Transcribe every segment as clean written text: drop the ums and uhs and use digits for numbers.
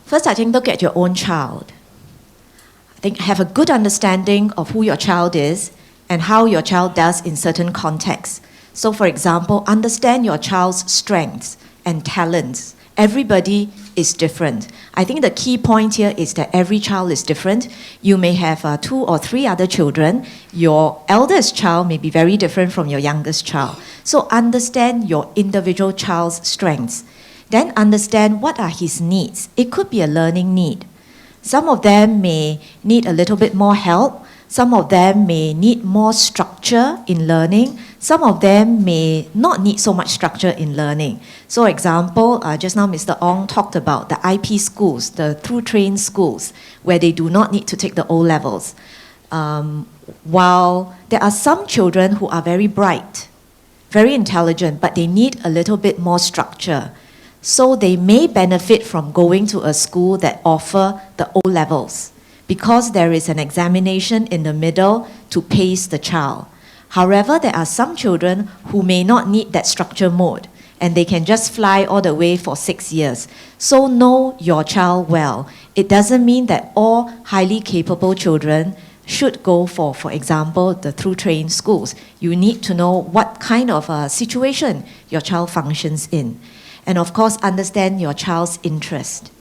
First, I think look at your own child. I think have a good understanding of who your child is and how your child does in certain contexts. So for example, understand your child's strengths and talents. Everybody is different. I think the key point here is that every child is different. You may have 2 or 3 other children. Your eldest child may be very different from your youngest child. So understand your individual child's strengths. Then understand what are his needs. It could be a learning need. Some of them may need a little bit more help. Some of them may need more structure in learning. Some of them may not need so much structure in learning. So example, just now Mr. Ong talked about the IP schools, the through-trained schools, where they do not need to take the O-levels. While there are some children who are very bright, very intelligent, but they need a little bit more structure. So they may benefit from going to a school that offer the O-levels because there is an examination in the middle to pace the child. However, there are some children who may not need that structure mode and they can just fly all the way for 6 years. So know your child well. It doesn't mean that all highly capable children should go for example, the through-trained schools. You need to know what kind of a situation your child functions in. And of course, understand your child's interest.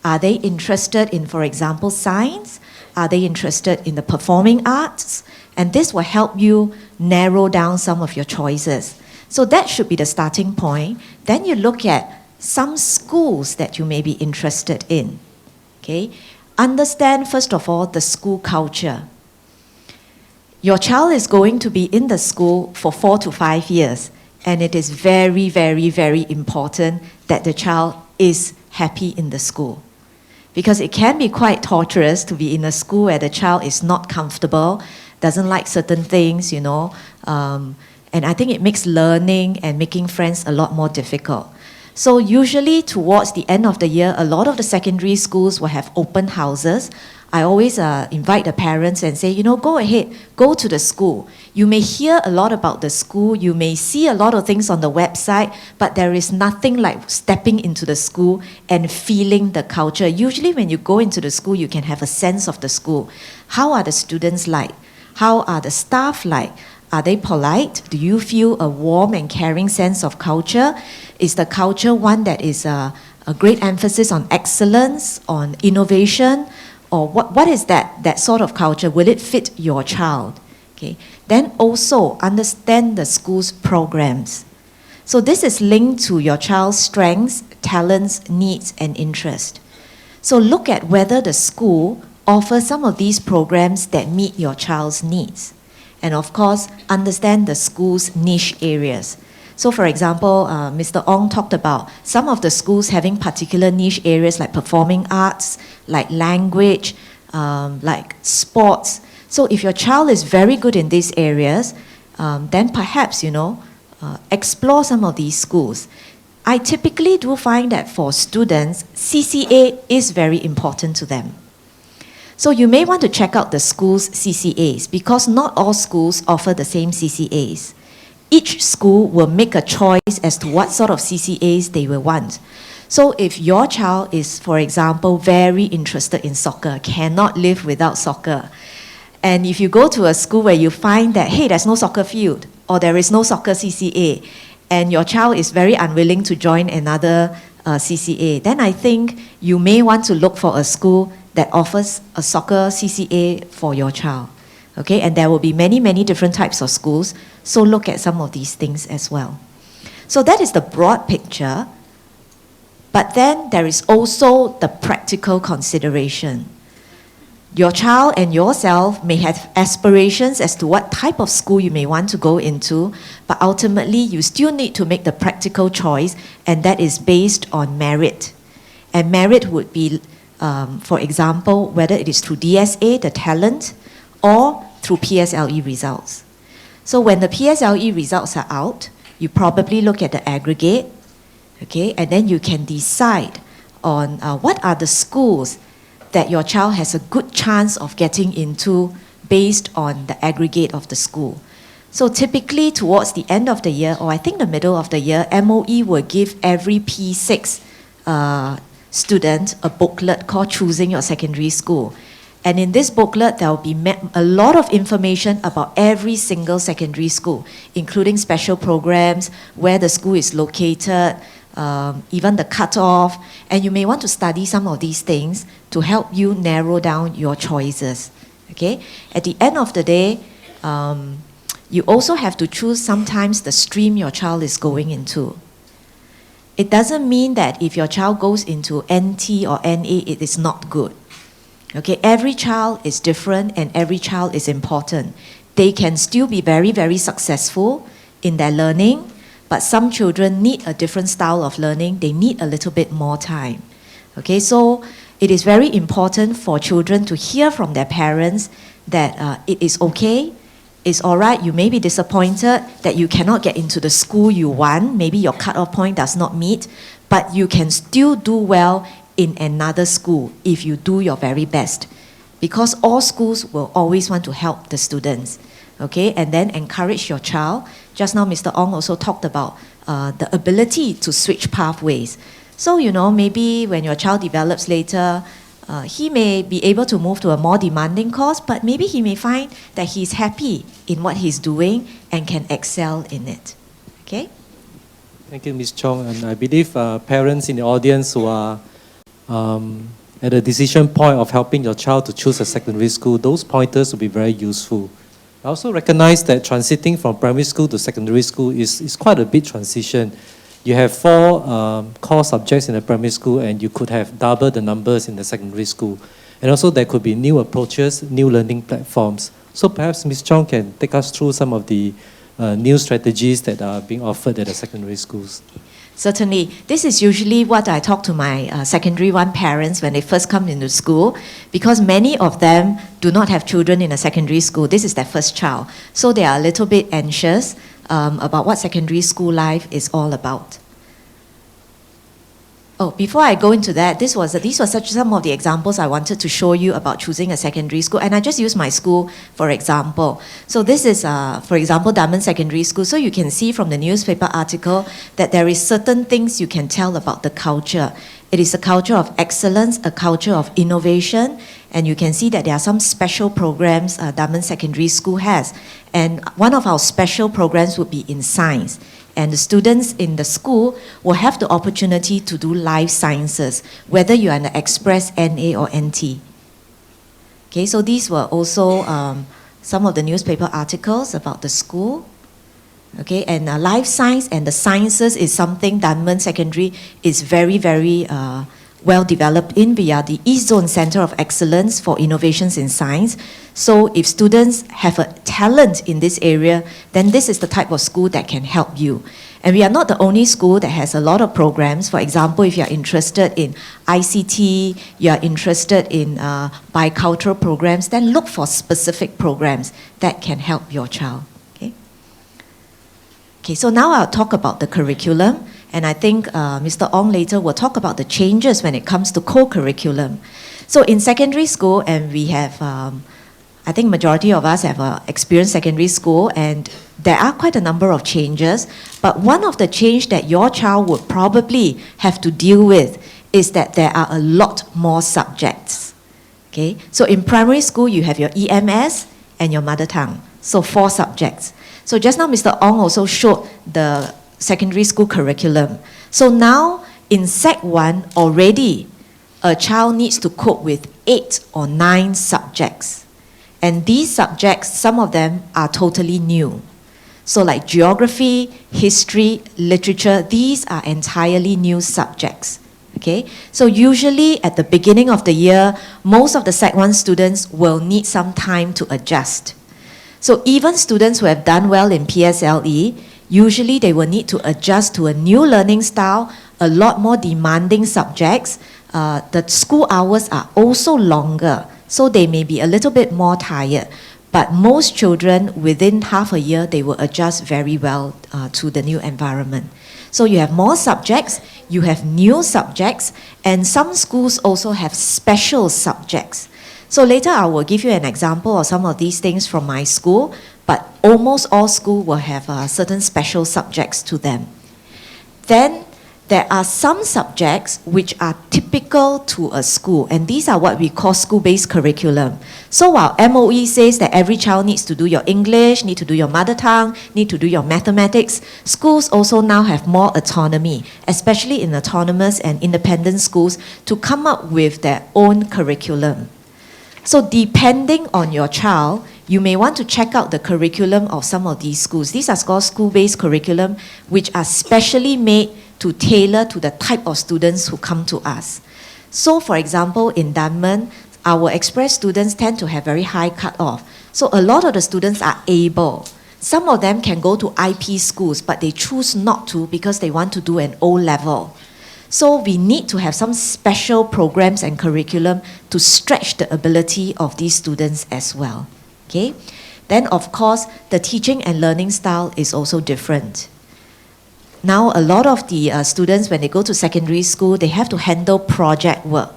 Are they interested in, for example, science? Are they interested in the performing arts? And this will help you narrow down some of your choices. So that should be the starting point. Then you look at some schools that you may be interested in. Okay? Understand, first of all, the school culture. Your child is going to be in the school for 4 to 5 years. And it is very, very, very important that the child is happy in the school. Because it can be quite torturous to be in a school where the child is not comfortable, doesn't like certain things, you know. And I think it makes learning and making friends a lot more difficult. So usually towards the end of the year, a lot of the secondary schools will have open houses. I always invite the parents and say, you know, go ahead, go to the school. You may hear a lot about the school, you may see a lot of things on the website, but there is nothing like stepping into the school and feeling the culture. Usually when you go into the school, you can have a sense of the school. How are the students like? How are the staff like? Are they polite? Do you feel a warm and caring sense of culture? Is the culture one that is a great emphasis on excellence, on innovation? Or what is that sort of culture? Will it fit your child? Okay. Then also understand the school's programs. So this is linked to your child's strengths, talents, needs, and interest. So look at whether the school offers some of these programs that meet your child's needs. And of course, understand the school's niche areas. So for example, Mr. Ong talked about some of the schools having particular niche areas like performing arts, like language, like sports. So if your child is very good in these areas, then perhaps, you know, explore some of these schools. I typically do find that for students, CCA is very important to them. So you may want to check out the school's CCAs because not all schools offer the same CCAs. Each school will make a choice as to what sort of CCAs they will want. So if your child is, for example, very interested in soccer, cannot live without soccer, and if you go to a school where you find that, hey, there's no soccer field, or there is no soccer CCA, and your child is very unwilling to join another CCA, then I think you may want to look for a school that offers a soccer CCA for your child. Okay, and there will be many, many different types of schools, so look at some of these things as well. So that is the broad picture, but then there is also the practical consideration. Your child and yourself may have aspirations as to what type of school you may want to go into, but ultimately you still need to make the practical choice, and that is based on merit. And merit would be, for example, whether it is through DSA, the talent, or through PSLE results. So when the PSLE results are out, you probably look at the aggregate, okay, and then you can decide on what are the schools that your child has a good chance of getting into based on the aggregate of the school. So typically towards the end of the year, or I think the middle of the year, MOE will give every P6 student a booklet called Choosing Your Secondary School. And in this booklet, there will be a lot of information about every single secondary school, including special programs, where the school is located, even the cutoff. And you may want to study some of these things to help you narrow down your choices. Okay? At the end of the day, you also have to choose sometimes the stream your child is going into. It doesn't mean that if your child goes into NT or NA, it is not good. Okay, every child is different and every child is important. They can still be very, very successful in their learning, but some children need a different style of learning. They need a little bit more time. Okay, so it is very important for children to hear from their parents that it is okay, it's all right, you may be disappointed that you cannot get into the school you want, maybe your cutoff point does not meet, but you can still do well in another school if you do your very best. Because all schools will always want to help the students. Okay, and then encourage your child. Just now Mr. Ong also talked about the ability to switch pathways. So, you know, maybe when your child develops later, he may be able to move to a more demanding course, but maybe he may find that he's happy in what he's doing and can excel in it. Okay? Thank you, Ms. Chong. And I believe parents in the audience who are at a decision point of helping your child to choose a secondary school, those pointers will be very useful. I also recognize that transiting from primary school to secondary school is quite a big transition. You have 4 core subjects in the primary school and you could have double the numbers in the secondary school. And also there could be new approaches, new learning platforms. So perhaps Ms. Chong can take us through some of the new strategies that are being offered at the secondary schools. Certainly. This is usually what I talk to my secondary 1 parents when they first come into school, because many of them do not have children in a secondary school. This is their first child. So they are a little bit anxious about what secondary school life is all about. Oh, before I go into that, these were some of the examples I wanted to show you about choosing a secondary school, and I just used my school for example. So this is, for example, Dunman Secondary School. So you can see from the newspaper article that there is certain things you can tell about the culture. It is a culture of excellence, a culture of innovation, and you can see that there are some special programs Dunman Secondary School has. And one of our special programs would be in science. And the students in the school will have the opportunity to do life sciences, whether you are in the Express, NA, or NT. Okay, so these were also some of the newspaper articles about the school. Okay, and life science and the sciences is something Dunman Secondary is very, very well developed in. We are the East Zone Center of Excellence for Innovations in Science. So if students have a talent in this area, then this is the type of school that can help you. And we are not the only school that has a lot of programs. For example, if you are interested in ICT, you are interested in bicultural programs, then look for specific programs that can help your child. Okay, okay, so now I'll talk about the curriculum. And I think Mr. Ong later will talk about the changes when it comes to co-curriculum. So in secondary school, and we have, I think majority of us have experienced secondary school, and there are quite a number of changes. But one of the change that your child would probably have to deal with is that there are a lot more subjects. Okay, so in primary school, you have your EMS and your mother tongue. So 4 subjects. So just now, Mr. Ong also showed the secondary school curriculum. So now in Sec 1 already, a child needs to cope with 8 or 9 subjects. And these subjects, some of them are totally new. So like geography, history, literature, these are entirely new subjects. Okay? So usually at the beginning of the year, most of the Sec 1 students will need some time to adjust. So even students who have done well in PSLE, usually they will need to adjust to a new learning style, a lot more demanding subjects. The school hours are also longer, so they may be a little bit more tired. But most children, within half a year, they will adjust very well to the new environment. So you have more subjects, you have new subjects, and some schools also have special subjects. So later I will give you an example of some of these things from my school, but almost all schools will have certain special subjects to them. Then there are some subjects which are typical to a school, and these are what we call school-based curriculum. So while MOE says that every child needs to do your English, need to do your mother tongue, need to do your mathematics, schools also now have more autonomy, especially in autonomous and independent schools, to come up with their own curriculum. So depending on your child, you may want to check out the curriculum of some of these schools. These are called school-based curriculum, which are specially made to tailor to the type of students who come to us. So for example, in Dunman, our express students tend to have very high cutoff. So a lot of the students are able. Some of them can go to IP schools, but they choose not to because they want to do an O-level. So we need to have some special programs and curriculum to stretch the ability of these students as well. Okay? Then of course, the teaching and learning style is also different. Now, a lot of the students, when they go to secondary school, they have to handle project work.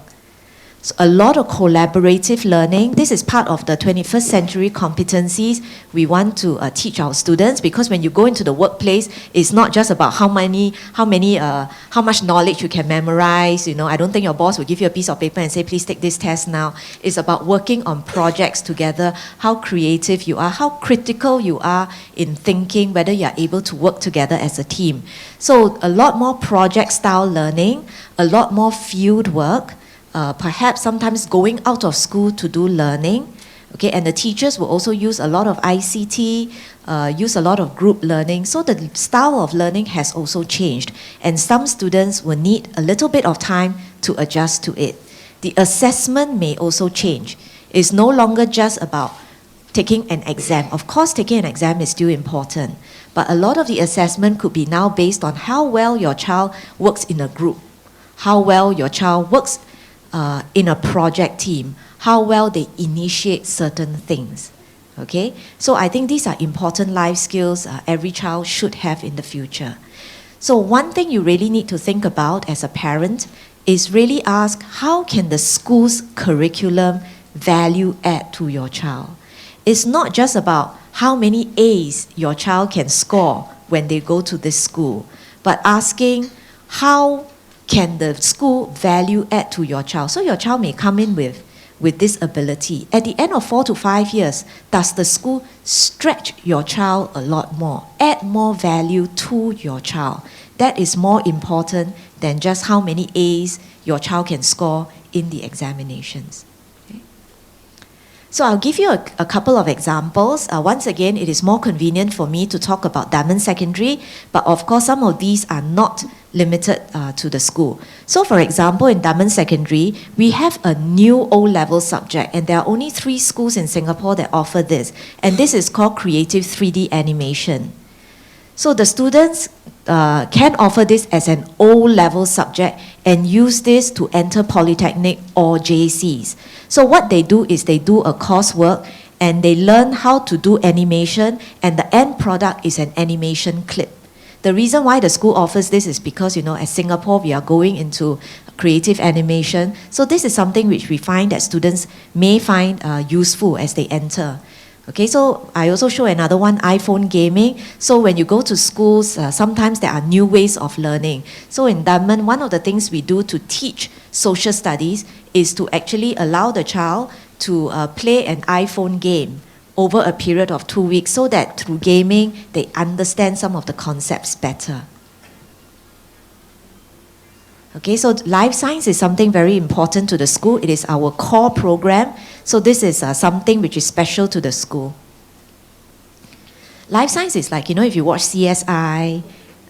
So a lot of collaborative learning. This is part of the 21st century competencies we want to teach our students, because when you go into the workplace, it's not just about how much knowledge you can memorize. You know, I don't think your boss will give you a piece of paper and say, please take this test now. It's about working on projects together, how creative you are, how critical you are in thinking, whether you are able to work together as a team. So a lot more project style learning, a lot more field work, perhaps sometimes going out of school to do learning, okay, and the teachers will also use a lot of ICT, use a lot of group learning, so the style of learning has also changed, and some students will need a little bit of time to adjust to it. The assessment may also change. It's no longer just about taking an exam. Of course, taking an exam is still important, but a lot of the assessment could be now based on how well your child works in a group, how well your child works in a project team, how well they initiate certain things. Okay? So I think these are important life skills every child should have in the future. So one thing you really need to think about as a parent is really ask, how can the school's curriculum value add to your child? It's not just about how many A's your child can score when they go to this school, but asking how can the school value add to your child? So your child may come in with this ability. At the end of 4 to 5 years, does the school stretch your child a lot more, add more value to your child? That is more important than just how many A's your child can score in the examinations. So I'll give you a couple of examples. Once again, it is more convenient for me to talk about Dunman Secondary, but of course some of these are not limited to the school. So for example, in Dunman Secondary, we have a new O-level subject, and there are only 3 schools in Singapore that offer this, and this is called Creative 3D Animation. So the students can offer this as an O-level subject and use this to enter Polytechnic or JCs. So what they do is they do a coursework and they learn how to do animation, and the end product is an animation clip. The reason why the school offers this is because, you know, as Singapore, we are going into creative animation. So this is something which we find that students may find useful as they enter. Okay, so I also show another one, iPhone gaming. So when you go to schools, sometimes there are new ways of learning. So in Dunman, one of the things we do to teach social studies is to actually allow the child to play an iPhone game over a period of 2 weeks, so that through gaming, they understand some of the concepts better. Okay, so life science is something very important to the school. It is our core program. So this is something which is special to the school. Life science is like, you know, if you watch CSI,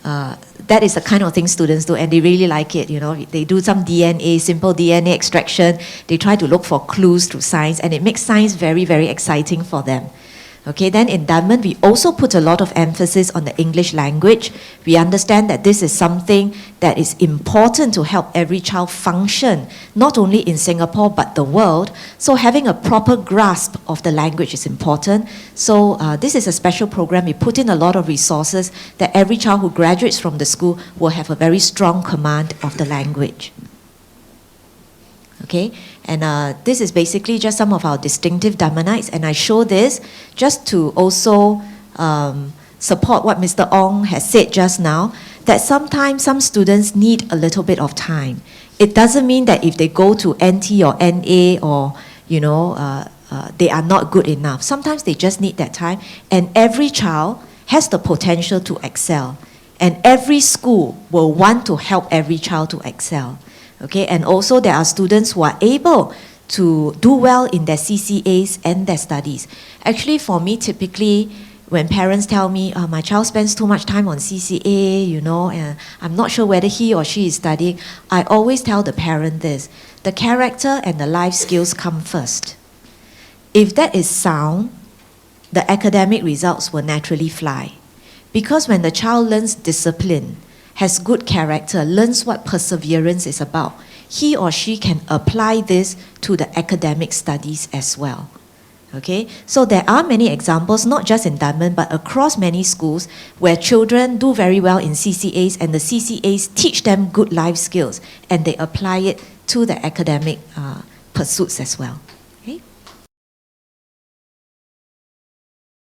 that is the kind of thing students do, and they really like it. You know, they do some DNA, simple DNA extraction. They try to look for clues through science, and it makes science very, very exciting for them. Okay, then in Dunman, we also put a lot of emphasis on the English language. We understand that this is something that is important to help every child function, not only in Singapore, but the world. So having a proper grasp of the language is important. So this is a special program. We put in a lot of resources that every child who graduates from the school will have a very strong command of the language. Okay, and this is basically just some of our distinctive Dunmanites, and I show this just to also support what Mr. Ong has said just now, that sometimes some students need a little bit of time. It doesn't mean that if they go to NT or NA or, they are not good enough. Sometimes they just need that time, and every child has the potential to excel. And every school will want to help every child to excel. Okay? And also there are students who are able to do well in their CCAs and their studies. Actually, for me, typically, when parents tell me, my child spends too much time on CCA, and I'm not sure whether he or she is studying, I always tell the parent this: the character and the life skills come first. If that is sound, the academic results will naturally fly. Because when the child learns discipline, has good character, learns what perseverance is about, he or she can apply this to the academic studies as well. Okay? So there are many examples, not just in Dunman, but across many schools, where children do very well in CCAs, and the CCAs teach them good life skills, and they apply it to the academic pursuits as well.